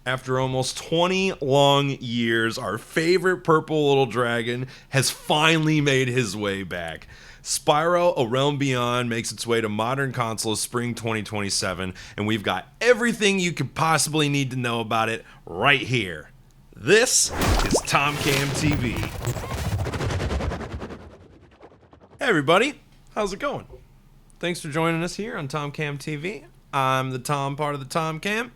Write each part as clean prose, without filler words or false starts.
After almost 20 long years, our favorite purple little dragon has finally made his way back. Spyro, A Realm Beyond makes its way to modern consoles spring 2027, and we've got everything you could possibly need to know about it right here. This is TomCam TV. Hey everybody, how's it going? Thanks for joining us here on TomCam TV. I'm the Tom part of the TomCam,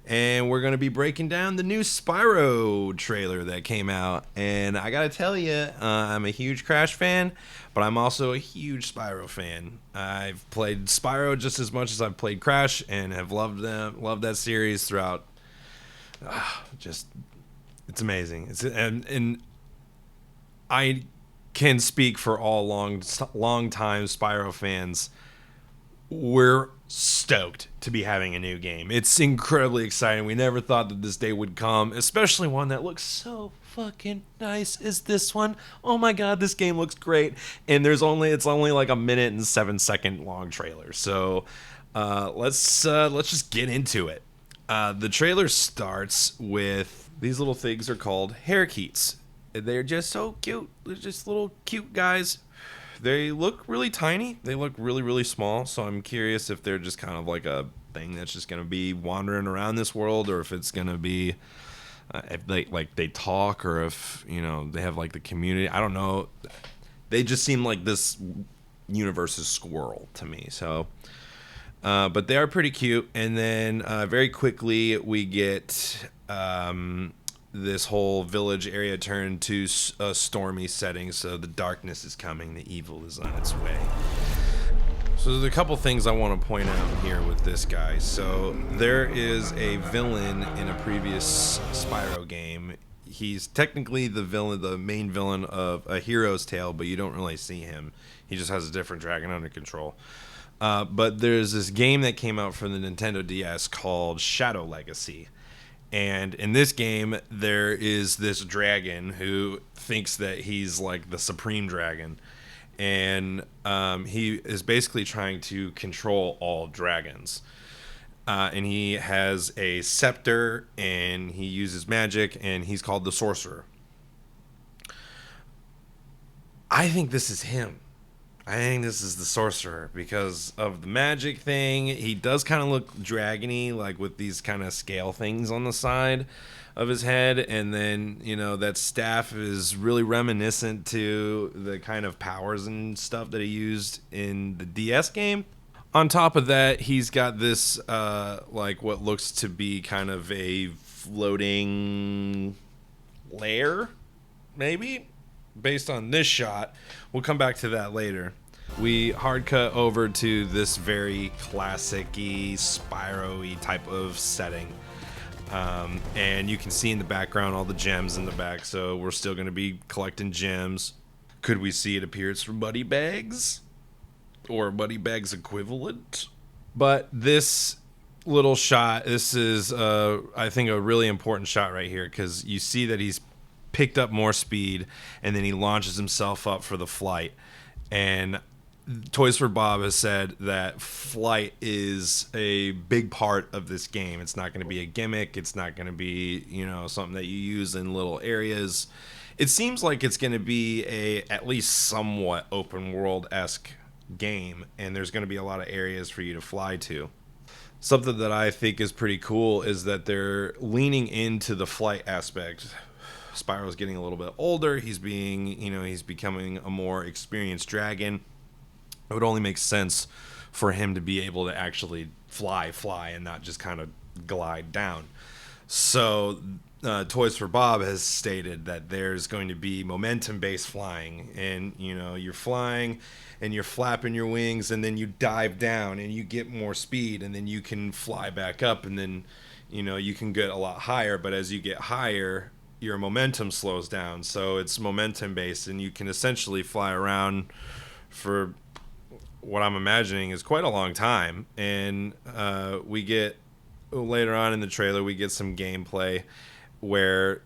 and we're going to be breaking down the new Spyro trailer that came out. And I got to tell you, I'm a huge Crash fan, but I'm also a huge Spyro fan. I've played Spyro just as much as I've played Crash, and have loved that series throughout. It's amazing. And I can speak for all long time Spyro fans. We're stoked to be having a new game. It's incredibly exciting. We never thought that this day would come, especially one that looks so fucking nice as this one. Oh my god, this game looks great. And it's only like a 1.7 minute long trailer. So let's just get into it. The trailer starts with these little things are called Harakeets. They're just so cute. They're just little cute guys. They look really tiny. They look really, really small. So I'm curious if they're just kind of like a thing that's just going to be wandering around this world, or if it's going to be if they talk, or if they have like the community. I don't know. They just seem like this universe's squirrel to me. So, but they are pretty cute. And then very quickly we get this whole village area turned to a stormy setting, so the darkness is coming, the evil is on its way. So there's a couple things I want to point out here with this guy. So there is a villain in a previous Spyro game. He's technically the main villain of A Hero's Tale, but you don't really see him. He just has a different dragon under control. But there's this game that came out for the Nintendo DS called Shadow Legacy. And in this game, there is this dragon who thinks that he's like the supreme dragon. And he is basically trying to control all dragons. And he has a scepter, and he uses magic, and he's called the sorcerer. I think this is him. I think this is the sorcerer because of the magic thing. He does kind of look dragony, like with these kind of scale things on the side of his head. And then, that staff is really reminiscent to the kind of powers and stuff that he used in the DS game. On top of that, he's got this, like what looks to be kind of a floating lair, maybe? Based on this shot. We'll come back to that later. We hard cut over to this very classic-y, Spyro-y type of setting. And you can see in the background all the gems in the back, so we're still going to be collecting gems. Could we see it appears from Buddy Bags? Or Buddy Bags equivalent? But this little shot, this is, I think, a really important shot right here, because you see that he's picked up more speed, and then he launches himself up for the flight. And Toys for Bob has said that flight is a big part of this game. It's not going to be a gimmick. It's not going to be, something that you use in little areas. It seems like it's going to be a at least somewhat open world-esque game, and there's going to be a lot of areas for you to fly to. Something that I think is pretty cool is that they're leaning into the flight aspect. Spyro's getting a little bit older. He's becoming a more experienced dragon. It would only make sense for him to be able to actually fly, and not just kind of glide down. So Toys for Bob has stated that there's going to be momentum-based flying, and you're flying and you're flapping your wings, and then you dive down and you get more speed, and then you can fly back up, and then you can get a lot higher. But as you get higher, your momentum slows down, so it's momentum based, and you can essentially fly around for what I'm imagining is quite a long time. And we get later on in the trailer, we get some gameplay where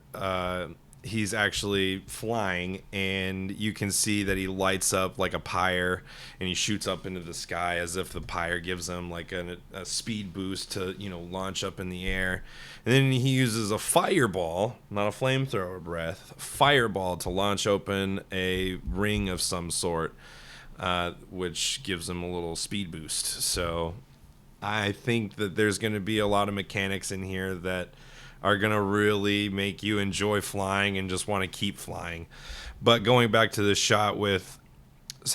he's actually flying, and you can see that he lights up like a pyre, and he shoots up into the sky as if the pyre gives him like a speed boost to, you know, launch up in the air. And then he uses a fireball, not a flamethrower breath, fireball to launch open a ring of some sort, which gives him a little speed boost. So I think that there's going to be a lot of mechanics in here that are going to really make you enjoy flying and just want to keep flying. But going back to the shot with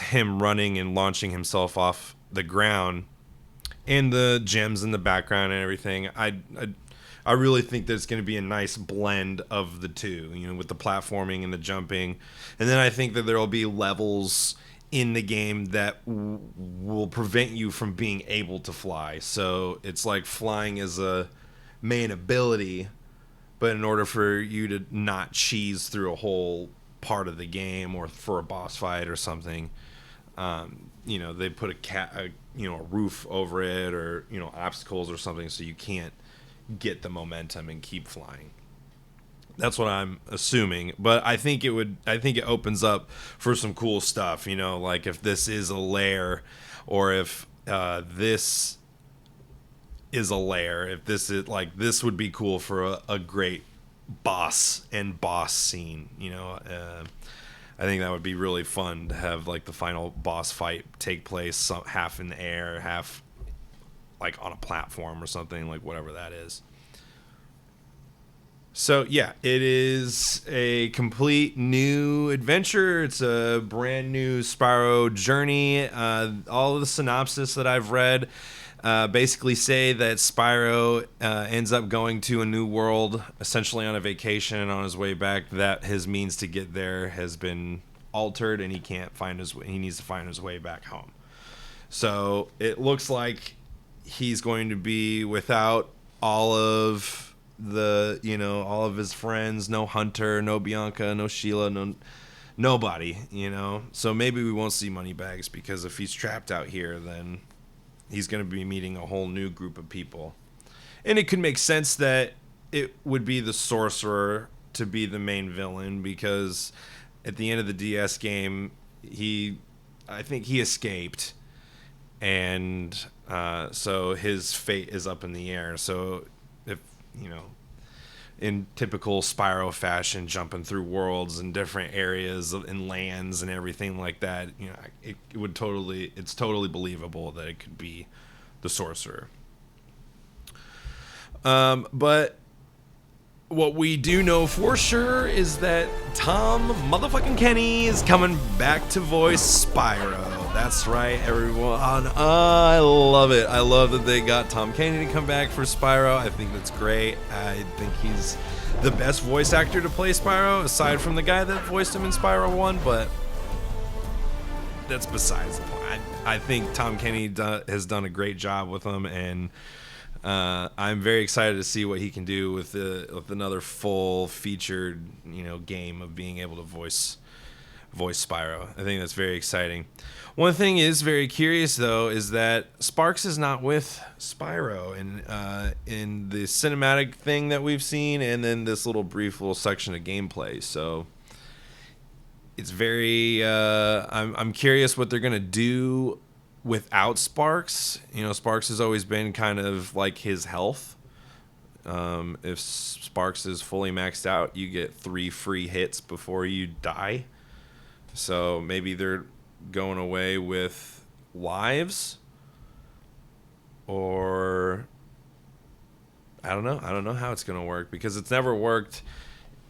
him running and launching himself off the ground and the gems in the background and everything, I really think there's going to be a nice blend of the two, you know, with the platforming and the jumping. And then I think that there will be levels in the game that will prevent you from being able to fly. So it's like flying is a main ability, but in order for you to not cheese through a whole part of the game or for a boss fight or something, you know, they put a roof over it, or, you know, obstacles or something, so you can't get the momentum and keep flying. That's what I'm assuming, but I think it opens up for some cool stuff, you know, like if this is a lair, or if this is a lair, if this is like, this would be cool for a great boss scene, you know. I think that would be really fun to have like the final boss fight take place half in the air, half like on a platform or something, like whatever that is. So yeah, it is a complete new adventure. It's a brand new Spyro journey. All of the synopsis that I've read basically say that Spyro ends up going to a new world, essentially on a vacation. On his way back, that his means to get there has been altered, and he can't find his way. He needs to find his way back home. So it looks like he's going to be without all of all of his friends. No Hunter, no Bianca, no Sheila, nobody, you know. So maybe we won't see Moneybags, because if he's trapped out here, then he's going to be meeting a whole new group of people. And it could make sense that it would be the sorcerer to be the main villain, because at the end of the DS game, I think he escaped, and so his fate is up in the air. So if, you know, in typical Spyro fashion, jumping through worlds and different areas and lands and everything like that, you know, it's totally believable that it could be the sorcerer. But what we do know for sure is that Tom motherfucking Kenny is coming back to voice Spyro. That's right, everyone. I love it. I love that they got Tom Kenny to come back for Spyro. I think that's great. I think he's the best voice actor to play Spyro, aside from the guy that voiced him in Spyro 1, but that's besides the point. I think Tom Kenny has done a great job with him, and I'm very excited to see what he can do with another full featured, you know, game of being able to voice Spyro. I think that's very exciting. One thing is very curious, though, is that Sparx is not with Spyro in the cinematic thing that we've seen, and then this brief little section of gameplay. So it's very I'm curious what they're gonna do without Sparx. You know, Sparx has always been kind of like his health. If Sparx is fully maxed out, you get 3 free hits before you die. So maybe they're going away with lives, or I don't know how it's going to work, because it's never worked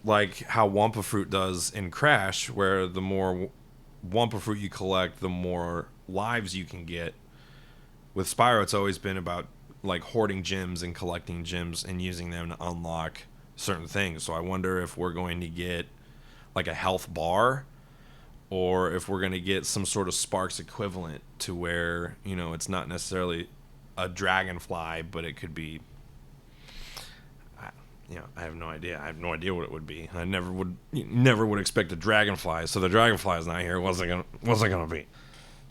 like how Wampa Fruit does in Crash, where the more Wampa Fruit you collect, the more lives you can get. With Spyro, it's always been about like hoarding gems and collecting gems and using them to unlock certain things. So I wonder if we're going to get like a health bar, or if we're going to get some sort of Sparx equivalent to where, you know, it's not necessarily a dragonfly, but it could be, you know, I have no idea. I have no idea what it would be. I never would expect a dragonfly. So the dragonfly is not here. What's it gonna be?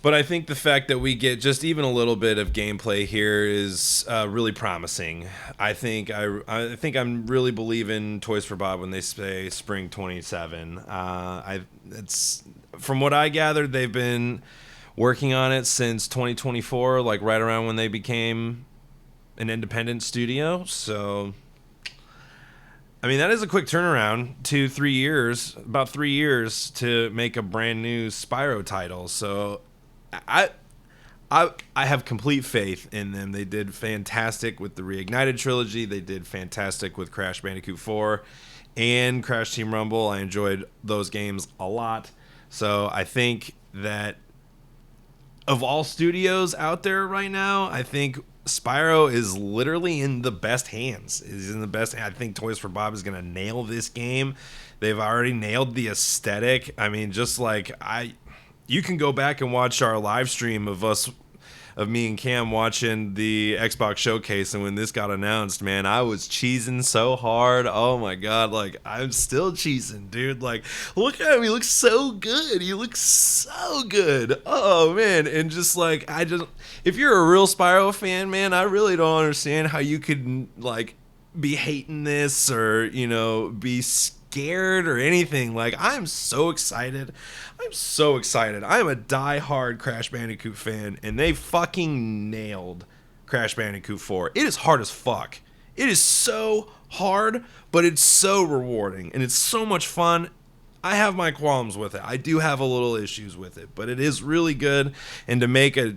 But I think the fact that we get just even a little bit of gameplay here is really promising. I think I'm really believing Toys for Bob when they say spring 27. It's from what I gathered, they've been working on it since 2024, like right around when they became an independent studio. So, I mean, that is a quick turnaround, 2-3 years, about 3 years to make a brand new Spyro title. So, I have complete faith in them. They did fantastic with the Reignited trilogy. They did fantastic with Crash Bandicoot 4 and Crash Team Rumble. I enjoyed those games a lot. So I think that of all studios out there right now, I think Spyro is literally in the best hands. Is in the best. I think Toys for Bob is going to nail this game. They've already nailed the aesthetic. I mean, just like you can go back and watch our live stream of me and Cam watching the Xbox showcase, and when this got announced, man, I was cheesing so hard. Oh my god, like I'm still cheesing, dude. Like, look at him, he looks so good. He looks so good. Oh man, and just like if you're a real Spyro fan, man, I really don't understand how you could like be hating this or be scared or anything. Like, I'm so excited. I am a die-hard Crash Bandicoot fan, and they fucking nailed Crash Bandicoot 4. It is hard as fuck. It is so hard, but it's so rewarding, and it's so much fun. I have my qualms with it. I do have a little issues with it, but it is really good. And to make to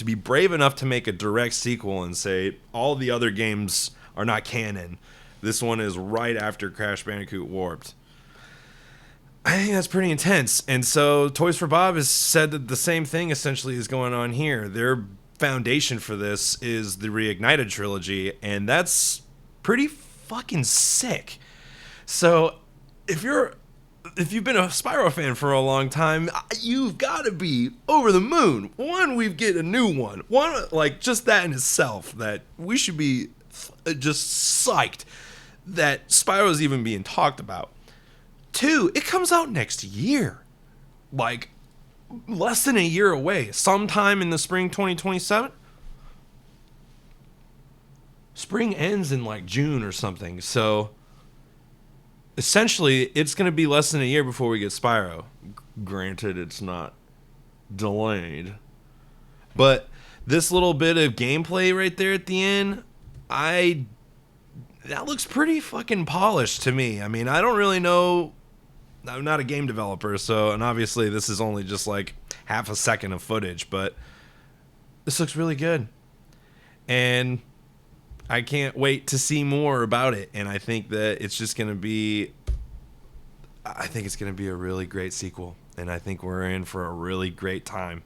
be brave enough to make a direct sequel and say all the other games are not canon, this one is right after Crash Bandicoot Warped, I think that's pretty intense. And so Toys for Bob has said that the same thing essentially is going on here. Their foundation for this is the Reignited trilogy, and that's pretty fucking sick. So if you've been a Spyro fan for a long time, you've got to be over the moon. One, we get a new one. One, like, just that in itself, that we should be just psyched that Spyro's even being talked about. 2, it comes out next year. Like, less than a year away. Sometime in the spring 2027. Spring ends in like June or something. So, essentially, it's going to be less than a year before we get Spyro. Granted, it's not delayed. But this little bit of gameplay right there at the end, that looks pretty fucking polished to me. I mean, I don't really know. I'm not a game developer, and obviously this is only just like half a second of footage, but this looks really good. And I can't wait to see more about it. And I think that it's going to be a really great sequel. And I think we're in for a really great time.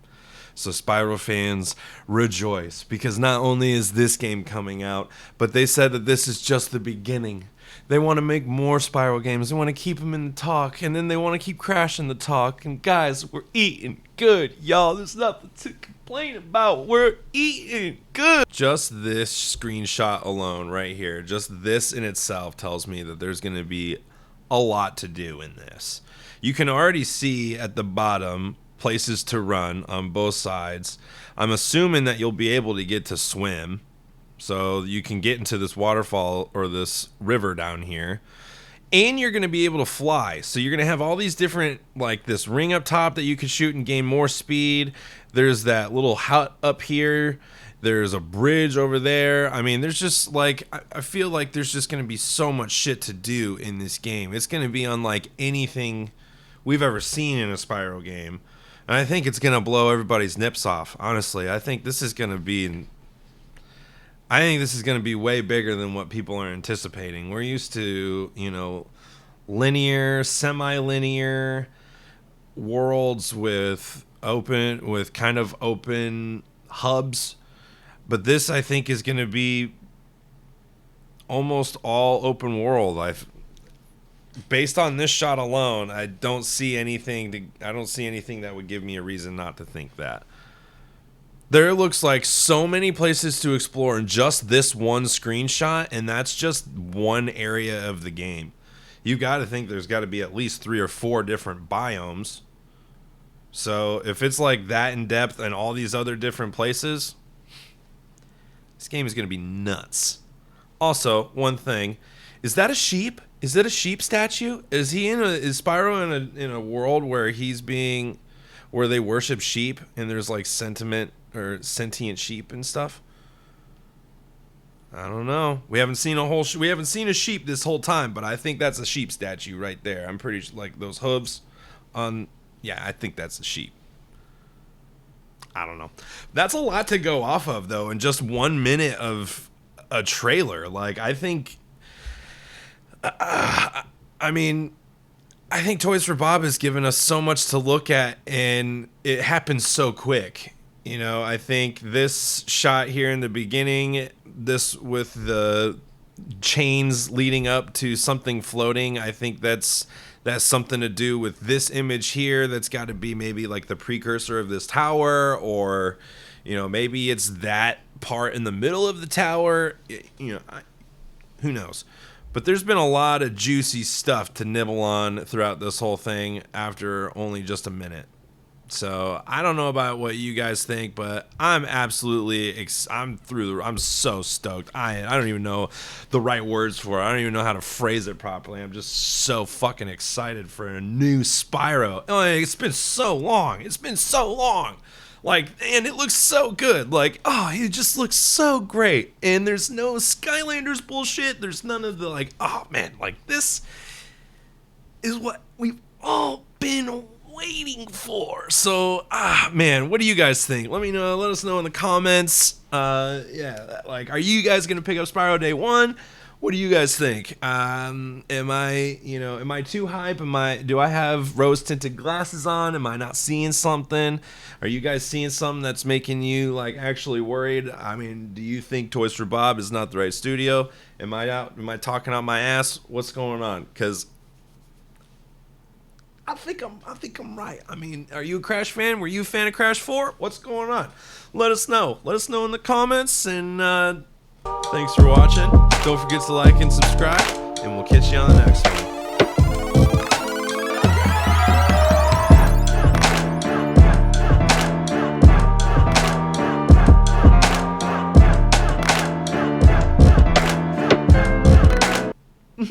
So Spyro fans, rejoice, because not only is this game coming out, but they said that this is just the beginning. They want to make more Spyro games. They want to keep them in the talk, and then they want to keep crashing the talk. And guys, we're eating good, y'all. There's nothing to complain about. We're eating good. Just this screenshot alone right here, just this in itself tells me that there's going to be a lot to do in this. You can already see at the bottom places to run on both sides. I'm assuming that you'll be able to get to swim. So you can get into this waterfall or this river down here. And you're going to be able to fly. So you're going to have all these different, like this ring up top that you can shoot and gain more speed. There's that little hut up here. There's a bridge over there. I mean, there's just like, I feel like there's just going to be so much shit to do in this game. It's going to be unlike anything we've ever seen in a Spyro game. And I think it's going to blow everybody's nips off. Honestly, I think this is going to be way bigger than what people are anticipating. We're used to, linear, semi-linear worlds with kind of open hubs. But this, I think, is going to be almost all open world. Based on this shot alone, I don't see anything that would give me a reason not to think that. There looks like so many places to explore in just this one screenshot, and that's just one area of the game. You got to think there's got to be at least 3 or 4 different biomes. So if it's like that in depth and all these other different places, this game is going to be nuts. Also, one thing, is that a sheep? Is that a sheep statue? Is Spyro in a world where where they worship sheep and there's like sentiment or sentient sheep and stuff? I don't know. We haven't seen a sheep this whole time, but I think that's a sheep statue right there. I'm pretty sure, like those hooves on. Yeah, I think that's a sheep. I don't know. That's a lot to go off of though in just 1 minute of a trailer. Like I think. I mean, I think Toys for Bob has given us so much to look at, and it happens so quick. You know, I think this shot here in the beginning, this with the chains leading up to something floating, I think that's something to do with this image here. That's got to be maybe like the precursor of this tower, or, you know, maybe it's that part in the middle of the tower. You know, who knows? But there's been a lot of juicy stuff to nibble on throughout this whole thing after only just a minute. So I don't know about what you guys think, but I'm absolutely I'm so stoked. I don't even know the right words for it. I don't even know how to phrase it properly. I'm just so fucking excited for a new Spyro. Oh, it's been so long. It's been so long. Like, and it looks so good. Like, oh, it just looks so great. And there's no Skylanders bullshit. There's none of the like, oh man, like this is what we've all been waiting for. So, man, what do you guys think? Let me know. Let us know in the comments. Yeah, like, are you guys gonna pick up Spyro Day 1? What do you guys think? Am I too hype? Do I have rose tinted glasses on? Am I not seeing something? Are you guys seeing something that's making you like actually worried? I mean, do you think Toys for Bob is not the right studio? Am I talking out my ass? What's going on? Because I think I'm right. I mean, are you a Crash fan? Were you a fan of Crash 4? What's going on? Let us know. Let us know in the comments, and thanks for watching. Don't forget to like and subscribe, and we'll catch you on the next one.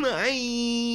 Bye.